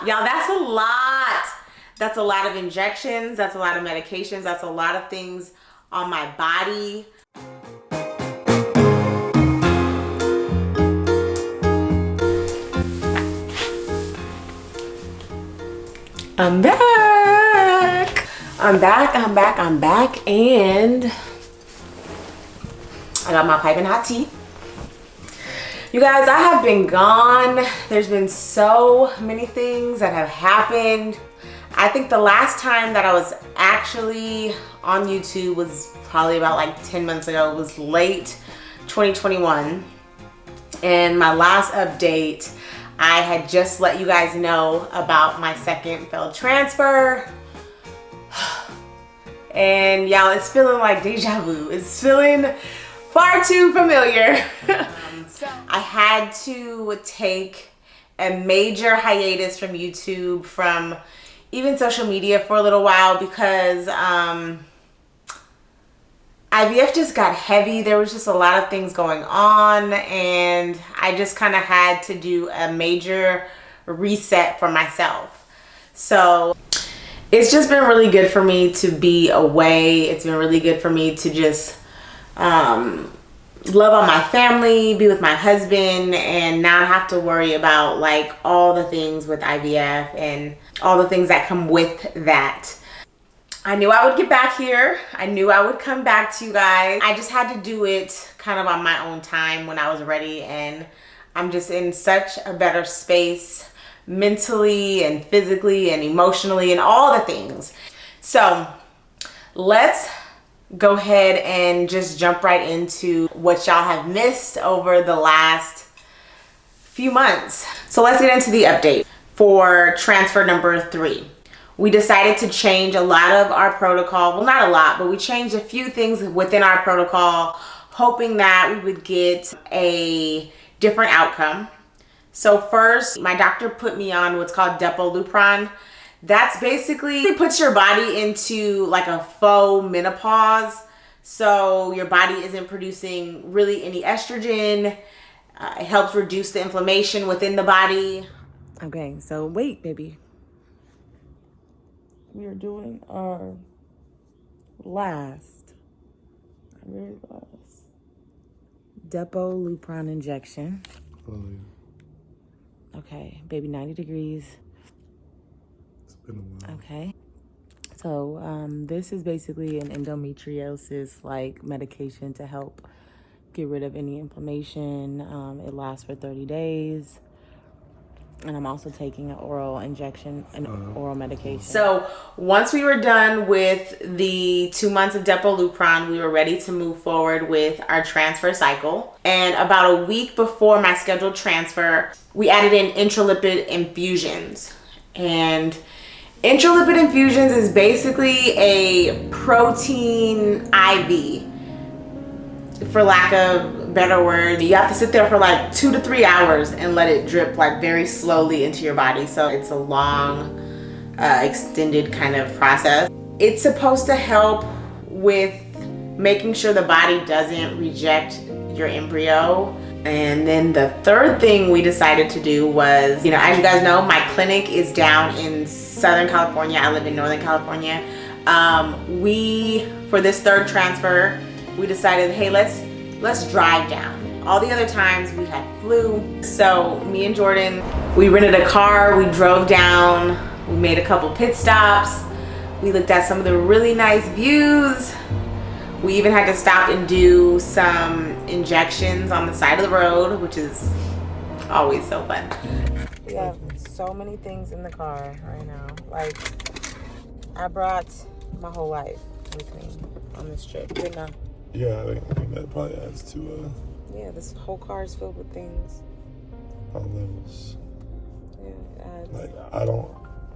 Y'all, that's a lot. That's a lot of injections. That's a lot of medications. That's a lot of things on my body. I'm back. I'm back, and I got my piping hot tea. You guys, I have been gone. There's been so many things that have happened. I think the last time that I was actually on YouTube was probably about like 10 months ago. It was late 2021. And my last update, I had just let you guys know about my second failed transfer. And y'all, it's feeling like deja vu. It's feeling far too familiar. I had to take a major hiatus from YouTube, from even social media for a little while, because IVF just got heavy. There was just a lot of things going on, and I just kind of had to do a major reset for myself. So it's just been really good for me to be away. It's been really good for me to just love on my family, be with my husband, and not have to worry about like all the things with IVF and all the things that come with that. I knew I would get back here. I knew I would come back to you guys. I just had to do it kind of on my own time when I was ready, and I'm just in such a better space mentally and physically and emotionally and all the things. So let's go ahead and just jump right into what y'all have missed over the last few months. So let's get into the update for transfer number 3. We decided to change a lot of our protocol. Well, not a lot, but we changed a few things within our protocol, hoping that we would get a different outcome. So first, my doctor put me on what's called DepoLupron. That's basically, it puts your body into like a faux menopause. So your body isn't producing really any estrogen. It helps reduce the inflammation within the body. Okay, so wait, baby. We are doing our very last DepoLupron injection. Okay, baby, 90 degrees. It's been a while. Okay. So this is basically an endometriosis like medication to help get rid of any inflammation. It lasts for 30 days. And I'm also taking an oral injection, oral medication. So once we were done with the 2 months of DepoLupron, we were ready to move forward with our transfer cycle. And about a week before my scheduled transfer, we added in Intralipid infusions. And Intralipid infusions is basically a protein IV, for lack of a better word. You have to sit there for like 2 to 3 hours and let it drip like very slowly into your body. So it's a long, extended kind of process. It's supposed to help with making sure the body doesn't reject your embryo. And then the third thing we decided to do was, you know, as you guys know, my clinic is down in Southern California. I live in Northern California. For this third transfer, we decided, hey, let's drive down. All the other times we had flu. So me and Jordan, we rented a car, we drove down, we made a couple pit stops. We looked at some of the really nice views. We even had to stop and do some injections on the side of the road, which is always so fun. We have so many things in the car right now. Like, I brought my whole life with me on this trip, didn't I? Yeah, I think that probably adds to yeah, this whole car is filled with things. our levels. Yeah, it adds. Like,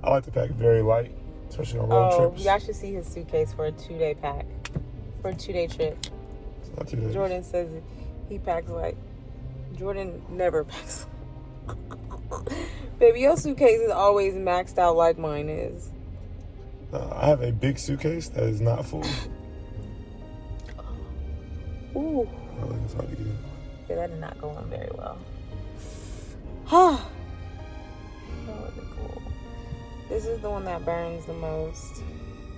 I like to pack very light, especially on road trips. Y'all should see his suitcase for a 2-day pack. For a 2-day trip. It's not 2 days. Jordan says he packs light. Jordan never packs. Baby, your suitcase is always maxed out like mine is. I have a big suitcase that is not full. Ooh. I think it's hard to get in. Yeah, that did not go on very well. That would be cool. This is the one that burns the most,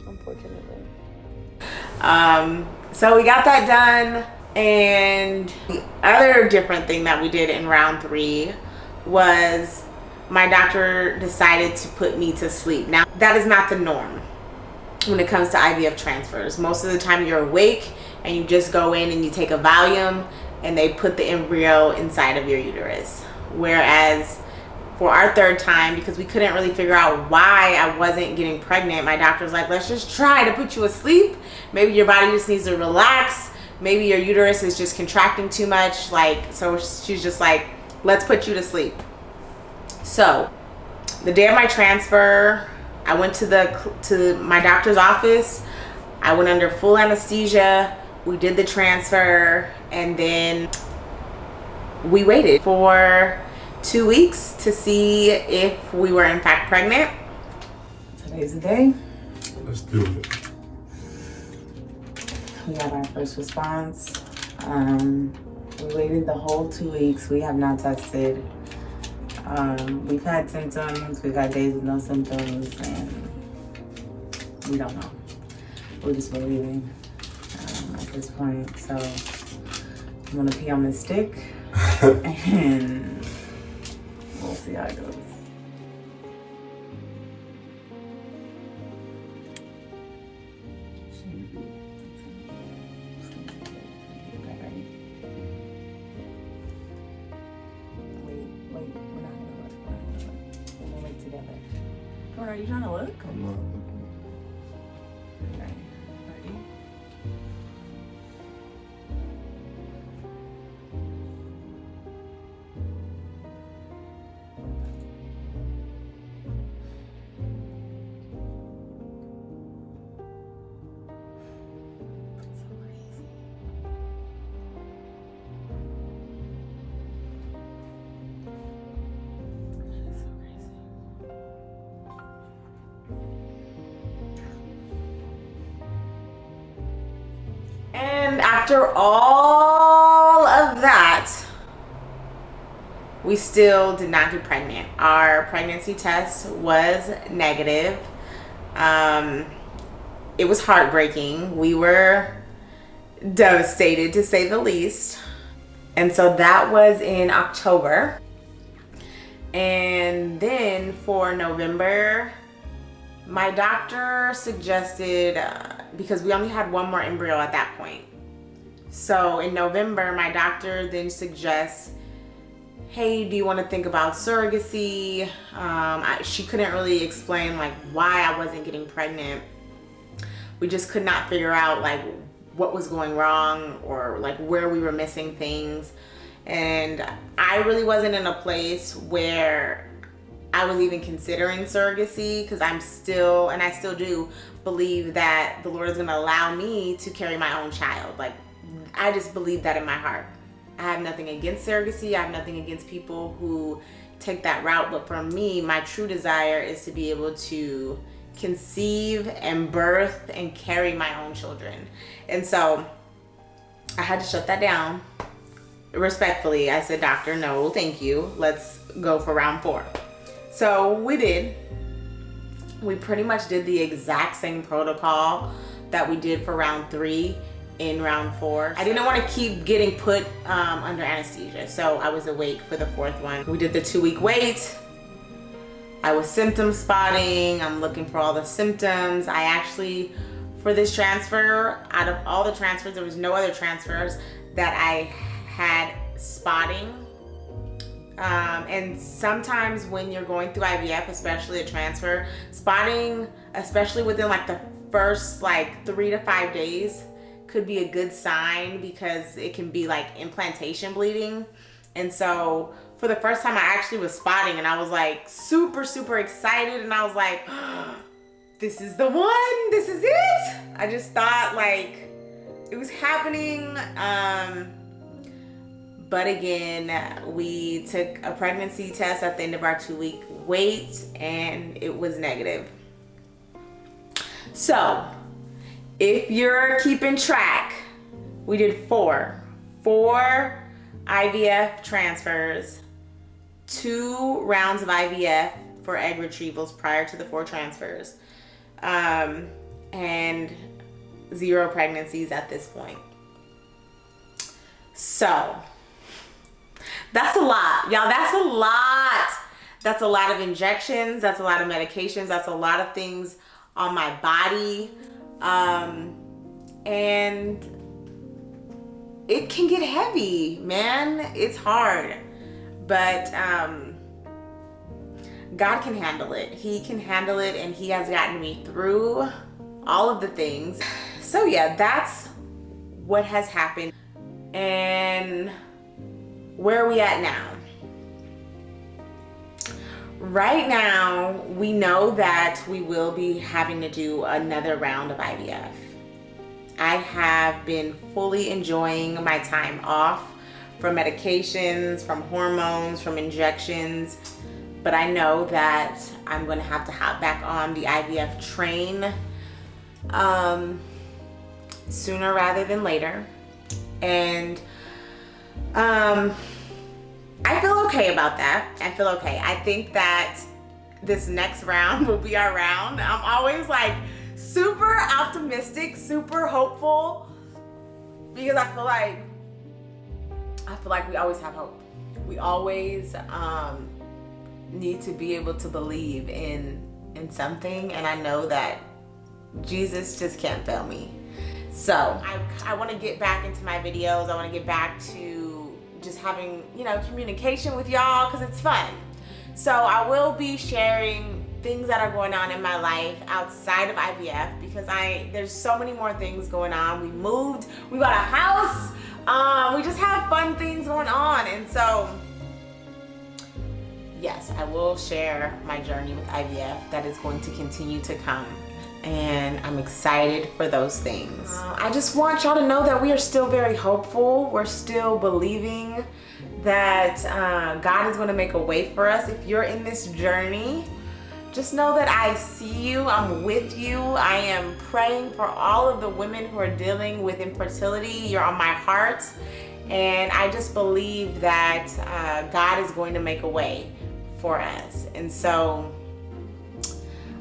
unfortunately. So we got that done. And the other different thing that we did in round 3 was my doctor decided to put me to sleep. Now, that is not the norm when it comes to IVF transfers. Most of the time you're awake and you just go in and you take a Valium and they put the embryo inside of your uterus. Whereas for our 3rd time, because we couldn't really figure out why I wasn't getting pregnant, my doctor was like, let's just try to put you asleep. Maybe your body just needs to relax. Maybe your uterus is just contracting too much. So she's just like, let's put you to sleep. So the day of my transfer, I went to my doctor's office. I went under full anesthesia. We did the transfer, and then we waited for 2 weeks to see if we were in fact pregnant. Today's the day. Let's do it. We got our first response. We waited the whole 2 weeks. We have not tested. We've had symptoms. We've had days with no symptoms, and we don't know. We're just believing at this point. So I'm gonna pee on this stick, and we'll see how it goes. Are you trying to look? I'm not looking. Okay. Ready? So crazy. And after all of that, we still did not get pregnant. Our pregnancy test was negative. It was heartbreaking. We were devastated, to say the least. And so that was in October. And then for November, my doctor suggested, because we only had one more embryo at that point. So in November, my doctor then suggests, hey, do you want to think about surrogacy? She couldn't really explain like why I wasn't getting pregnant. We just could not figure out like what was going wrong or like where we were missing things. And I really wasn't in a place where I was even considering surrogacy, because I'm still, and I still do believe that the Lord is going to allow me to carry my own child. Like, I just believe that in my heart. I have nothing against surrogacy. I have nothing against people who take that route. But for me, my true desire is to be able to conceive and birth and carry my own children. And so I had to shut that down. Respectfully, I said, doctor, no, thank you. Let's go for round 4. So we did. We pretty much did the exact same protocol that we did for round 3 in round 4. I didn't want to keep getting put under anesthesia, so I was awake for the 4th one. We did the 2-week wait. I was symptom spotting. I'm looking for all the symptoms. I actually, for this transfer, out of all the transfers, there was no other transfers that I had spotting. And sometimes when you're going through IVF, especially a transfer, spotting, especially within like the first like 3 to 5 days, could be a good sign, because it can be like implantation bleeding. And so for the first time, I actually was spotting, and I was like super, super excited. And I was like, oh, this is the one, this is it. I just thought like it was happening. But again, we took a pregnancy test at the end of our 2-week wait, and it was negative. So if you're keeping track, we did 4 IVF transfers, 2 rounds of IVF, for egg retrievals prior to the 4 transfers, and 0 pregnancies at this point. So that's a lot, y'all. That's a lot. That's a lot of injections. That's a lot of medications. That's a lot of things on my body. And it can get heavy, man. It's hard. But God can handle it. He can handle it, and he has gotten me through all of the things. So yeah, that's what has happened. And where are we at now? Right now, we know that we will be having to do another round of IVF. I have been fully enjoying my time off from medications, from hormones, from injections, but I know that I'm going to have to hop back on the IVF train sooner rather than later. And I feel okay about that. I feel okay. I think that this next round will be our round. I'm always like super optimistic, super hopeful, because I feel like we always have hope. We always need to be able to believe in something, and I know that Jesus just can't fail me. So I want to get back into my videos. I want to get back to just having, you know, communication with y'all, because it's fun. So I will be sharing things that are going on in my life outside of IVF, because there's so many more things going on. We moved, we bought a house, we just have fun things going on. And so yes, I will share my journey with IVF. That is going to continue to come, and I'm excited for those things. I just want y'all to know that we are still very hopeful. We're still believing that God is going to make a way for us. If you're in this journey, just know that I see you. I'm with you. I am praying for all of the women who are dealing with infertility. You're on my heart, and I just believe that God is going to make a way for us. And so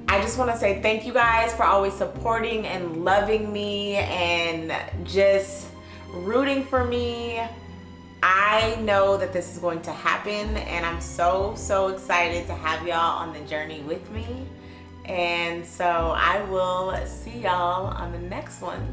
I just want to say thank you guys for always supporting and loving me and just rooting for me. I know that this is going to happen, and I'm so excited to have y'all on the journey with me. And so I will see y'all on the next one.